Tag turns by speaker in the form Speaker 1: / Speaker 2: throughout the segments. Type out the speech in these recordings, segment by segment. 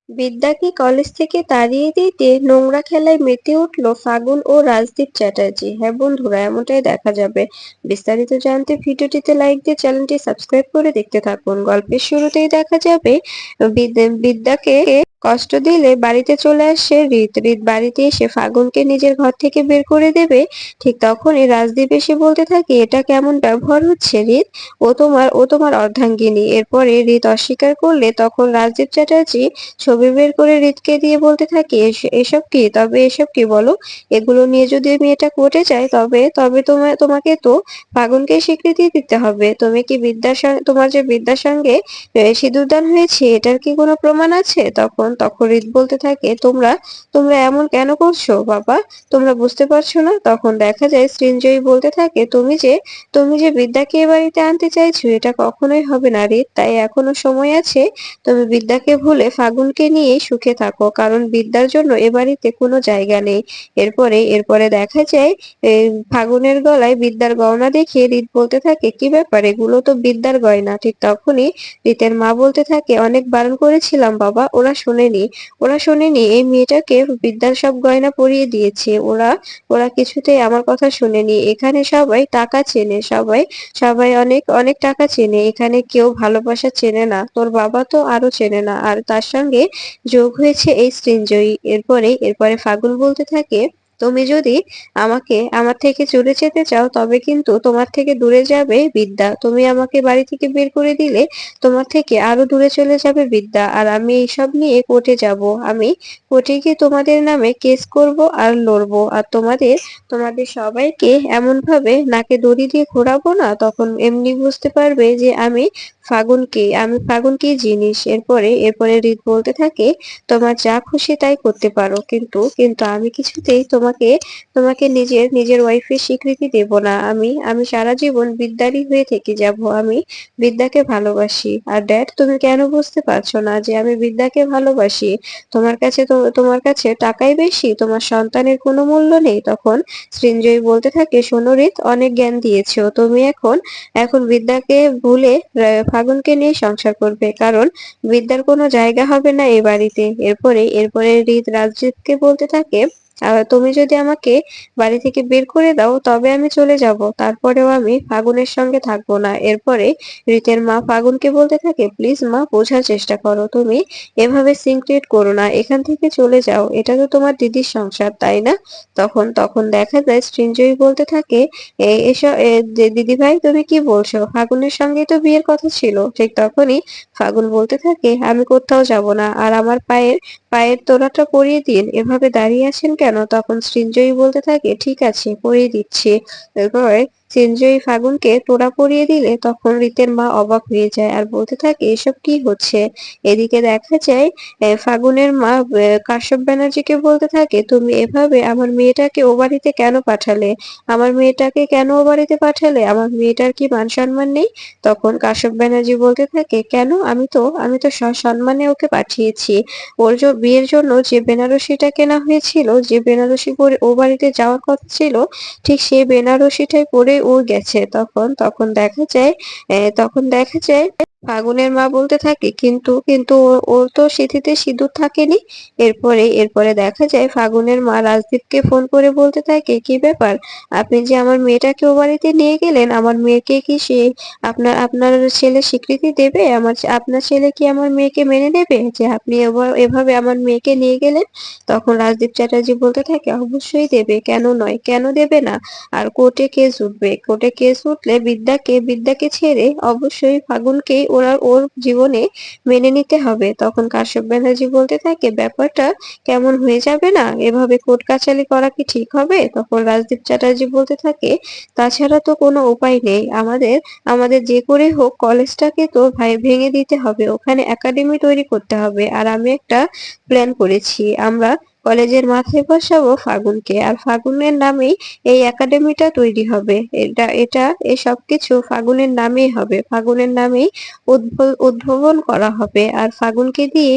Speaker 1: বিদ্যাকে college থেকে তাড়িয়ে দিতে নোংরা খেলায় মেতে উঠল ফাগুন ও রাজদীপ চ্যাটার্জি। হ্যাঁ বন্ধুরা, এমনটাই দেখা যাবে। বিস্তারিত জানতে ভিডিওটিতে লাইক দিয়ে চ্যানেলটি সাবস্ক্রাইব করে দেখতে থাকুন। গল্পের শুরুতেই দেখা যাবে বিদ্যাকে কষ্ট দিলে বাড়িতে চলে আসে রিত। রিত বাড়িতে এসে ফাগুনকে নিজের ঘর থেকে বের করে দেবে, ঠিক তখনই রাজদীপ এসে বলতে থাকে, এটা কেমন ব্যবহার হচ্ছে রিত? ও তোমার অর্ধাঙ্গিনী। এরপরে রিত অস্বীকার করলে তখন রাজদীপ চ্যাটার্জি ছবি বের করে রিতকে দিয়ে বলতে থাকে, এসব কি? তবে এসব কি বলো? এগুলো নিয়ে যদি মেয়েটা কোর্টে যায় তবে তবে তোমাকে তো ফাগুনকে স্বীকৃতি দিতে হবে। তুমি কি তোমার যে বিদ্যার সঙ্গে সিঁদুরদান হয়েছে এটার কি কোনো প্রমাণ আছে? তখন রিত বলতে থাকে, তোমরা তোমরা এমন কেন করছো বাবা? তোমরা বুঝতে পারছো না? তখন দেখা যায় সৃঞ্জয়ী বলতে থাকে, তুমি যে বিদ্যাকে এ বাড়িতে আনতে চাইছো এটা কখনোই হবে না রিত। তাই এখনো সময় আছে। তুমি বিদ্যাকে ভুলে ফাগুনকে নিয়েই সুখে থাকো, কারণ বিদ্যার জন্য এ বাড়িতে কোনো জায়গা নেই। এরপরে দেখা যায় ফাগুনের গলায় বিদ্যার গয়না দেখে রিত বলতে থাকে, কি ব্যাপার? এগুলো তো বিদ্যার গয়না। ঠিক তখনই রিতের মা বলতে থাকে, অনেক বারণ করেছিলাম বাবা, ওরা শোনেনি। এই মেয়েটাকে বিদ্যার সব গয়না পরিয়ে দিয়েছে। ওরা ওরা কিছুতেই আমার কথা শোনেনি। এখানে সবাই টাকা চেনে, সবাই সবাই অনেক অনেক টাকা চেনে। এখানে কেউ ভালোবাসা চেনে না। তোর বাবা তো আরো চেনে না। আর তার সঙ্গে যোগ হয়েছে এই সৃঞ্জয়ী। এরপরে ফাগুন বলতে থাকে, তুমি যদি আমার থেকে চলে যেতে চাও তবে কিন্তু তোমার থেকে দূরে যাবে বিদ্যা। তুমি আমাকে বাড়ি থেকে বের করে দিলে তোমার থেকে আরো দূরে চলে যাবে বিদ্যা। আর আমি এইসব নিয়ে কোর্টে যাব। আমি কোর্টে গিয়ে তোমাদের নামে কেস করব আর লড়বো। আর তোমাদের সবাইকে এমন ভাবে নাকে দড়ি দিয়ে ঘোরাবো না, তখন এমনি বুঝতে পারবে যে আমি ফাগুন কি জিনিস। এরপরে রিত বলতে থাকে, তোমার যা খুশি তাই করতে পারো, কিন্তু কিন্তু আমি কিছুতেই তোমাকে নিজের ওয়াইফের স্বীকৃতি দেব না। আমি সারা জীবন বিদ্যারই হয়ে থেকে যাব। আমি বিদ্যাকে ভালোবাসি। আর ড্যাড, তুমি কেন বুঝতে পারছো না যে আমি বিদ্যাকে ভালোবাসি? তোমার কাছে টাকাই বেশি, তোমার সন্তানের কোনো মূল্য নেই। তখন সৃঞ্জয় বলতে থাকে, শোনো রিত, অনেক জ্ঞান দিয়েছো। তুমি এখন বিদ্যাকে ভুলে ফাগুনকে নিয়ে সংসার করবে, কারণ বিদ্যার কোনো জায়গা হবে না এই বাড়িতে। এরপরে রিত রাজদীপকে বলতে থাকে, তুমি যদি আমাকে বাড়ি থেকে বের করে দাও তবে আমি চলে যাব, তারপরেও আমি ফাগুনের সঙ্গে থাকবো না। এরপরে রিতের মা ফাগুনকে বলতে থাকে, প্লিজ মা, বোঝার চেষ্টা করো। তুমি এভাবে সিন ক্রিয়েট করো না, এখান থেকে চলে যাও। এটা তো তোমার দিদির সংসার, তাই না? তখন দেখা যায় সৃঞ্জয়ী বলতে থাকে, যে দিদি ভাই, তুমি কি বলছো? ফাগুনের সঙ্গে তো বিয়ের কথা ছিল। ঠিক তখনই ফাগুন বলতে থাকে, আমি কোথাও যাব না। আর আমার পায়ের পায়ের তোড়াটা পরিয়ে দিন। এভাবে দাঁড়িয়ে আছেন কেন? তখন সৃঞ্জয়ী বলতে থাকে, ঠিক আছে, পরিয়ে দিচ্ছি। এরপর সৃঞ্জয়ী ফাগুনকে তোড়া পরিয়ে দিলে তখন রিতের মা অবাক হয়ে যায় আর বলতে থাকে, এসব কি হচ্ছে? এদিকে দেখা যায় ফাগুনের মা কাশ্যপ ব্যানার্জিকে বলতে থাকে, তুমি এভাবে আমার মেয়েটাকে ও বাড়িতে কেন পাঠালে? আমার মেয়েটাকে কেন ও বাড়িতে পাঠালে? আমার মেয়েটার কি মান সম্মান নেই? তখন কাশ্যপ ব্যানার্জি বলতে থাকে, কেন? আমি তো সসম্মানে ওকে পাঠিয়েছি। বিয়ের জন্য যে বেনারসিটা কেনা হয়েছিল, যে বেনারসি পরে ও বাড়িতে যাওয়ার কথা ছিল, ঠিক সেই বেনারসিটাই পরে ও গেছে। তখন দেখা যায় ফাগুনের মা বলতে থাকে, কিন্তু কিন্তু ওর তো সিঁথিতে সিঁদুর থাকেনি। এরপরে দেখা যায় ফাগুনের মা রাজদীপকে ফোন করে বলতে থাকে, কি ব্যাপার? আপনি যে আমার মেয়েটাকে ও বাড়িতে নিয়ে গেলেন, আমার মেয়েকে কি সে আপনার ছেলে স্বীকৃতি দেবে? আপনার ছেলে কি আমার মেয়েকে মেনে নেবে যে আপনি এভাবে আমার মেয়েকে নিয়ে গেলেন? তখন রাজদীপ চ্যাটার্জি বলতে থাকে, অবশ্যই দেবে, কেন নয়, কেন দেবে না? আর কোর্টে কেস উঠলে বিদ্যাকে ছেড়ে অবশ্যই ফাগুনকেই ওর জীবনে মেনে নিতে হবে। তখন কাশ্যপ ব্যানার্জি বলতে থাকে, ব্যাপারটা কেমন হয়ে যাবে না? এভাবে কোর্ট কাচারি করা কি ঠিক হবে? তখন রাজদীপ চ্যাটার্জি বলতে থাকে, তাছাড়া তো কোনো উপায় নেই। আমাদের আমাদের যে করে হোক কলেজটাকে তো ভাই ভেঙে দিতে হবে, ওখানে একাডেমি তৈরি করতে হবে। আর আমি একটা প্ল্যান করেছি। আমরা কলেজের মাথায় বসাবো ফাগুনকে, আর ফাগুনের নামেই এই একাডেমিটা তৈরি হবে। এ সবকিছু ফাগুনের নামেই হবে, ফাগুনের নামেই উদ্ভাবন করা হবে, আর ফাগুনকে দিয়ে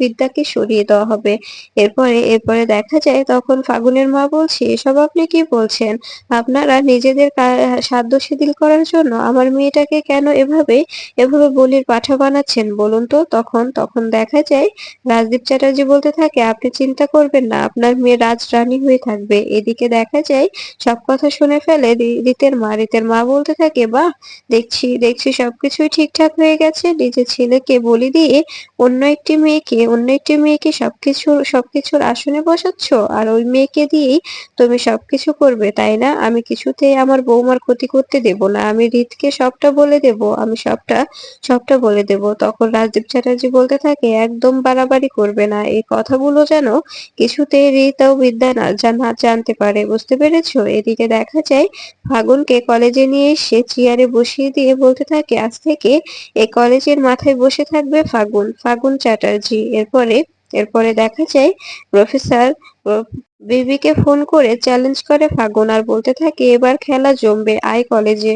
Speaker 1: বিদ্যাকে সরিয়ে দেওয়া হবে। এরপরে দেখা যায় তখন ফাগুনের মা বলছে, এসব আপনি কি বলছেন? আপনারা নিজেদের সাধ্য শিথিল করার জন্য আমার মেয়েটাকে কেন এভাবে বলির পাঠা বানাচ্ছেন বলুন তো? তখন দেখা যায় রাজদীপ চ্যাটার্জি বলতে থাকে, আপনি চিন্তা করবেন না, আপনার মেয়ে রাজরানী হয়ে থাকবে। এদিকে দেখা যায় সব কথা শুনে ফেলে রীতের মা বলতে থাকে, বাহ, দেখছি সবকিছুই ঠিকঠাক হয়ে গেছে। নিজের ছেলেকে বলি দিয়ে অন্য একটি মেয়েকে সবকিছুর আসনে বসাচ্ছ, আর ওই মেয়েকে দিয়েই তুমি সবকিছু করবে, তাই না? আমি কিছুতেই আমার বৌমার ক্ষতি করতে দেব না। আমি রীতকে সবটা বলে দেব, আমি সবটা বলে দেব। তখন রাজদীপ চ্যাটার্জি বলতে থাকে, একদম বাড়াবাড়ি করবে না, এই কথাগুলো যেন কিছুতেই রীত ও বিদ্যা না জানতে পারে, বুঝতে পেরেছো? এদিকে দেখা যায় ফাগুনকে কলেজে নিয়ে এসে চেয়ারে বসিয়ে দিয়ে বলতে থাকে, আজ থেকে এই কলেজের মাথায় বসে থাকবে ফাগুন চ্যাটার্জি। এরপরে দেখা যায় প্রফেসর বিবিকে ফোন করে চ্যালেঞ্জ করে ফাগুন, আর বলতে থাকে, এবার খেলা জমবে, আয় কলেজে।